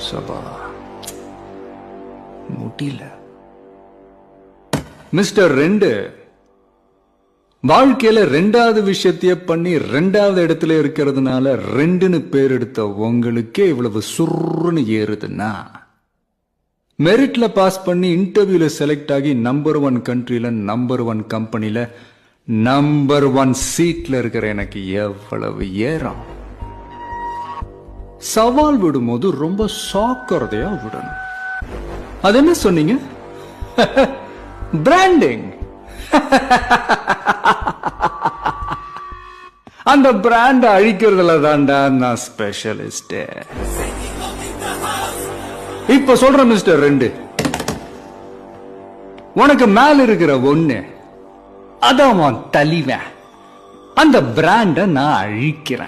சபா முடியல. மிஸ்டர் ரெண்டு, வாழ்க்கையில ரெண்டாவது விஷயத்தைய பண்ணி ரெண்டாவது இடத்துல இருக்கிறதுனால ரெண்டுன்னு பேர் எடுத்த உங்களுக்கே இவ்வளவு சுருன்னு ஏறுதுன்னா, மெரிட்ல பாஸ் பண்ணி இன்டர்வியூல செலக்ட் ஆகி நம்பர் 1 கண்ட்ரில நம்பர் 1 கம்பெனில நம்பர் 1 சீட்ல இருக்கிற எனக்கு எவ்வளவு ஏறம். சவால் விடும்போது ரொம்ப சாக்கிறதையா விடணும். அது என்ன சொன்னீங்க? பிராண்டிங். அந்த பிராண்ட் அழிக்கிறதுல தான்டா நான் ஸ்பெஷலிஸ்ட். இப்ப சொல்ற மிஸ்டர் ரெண்டு, உனக்கு மேல இருக்கிற ஒண்ணு அதான் தலைவன். அந்த பிராண்ட நான் அழிக்கிறேன்.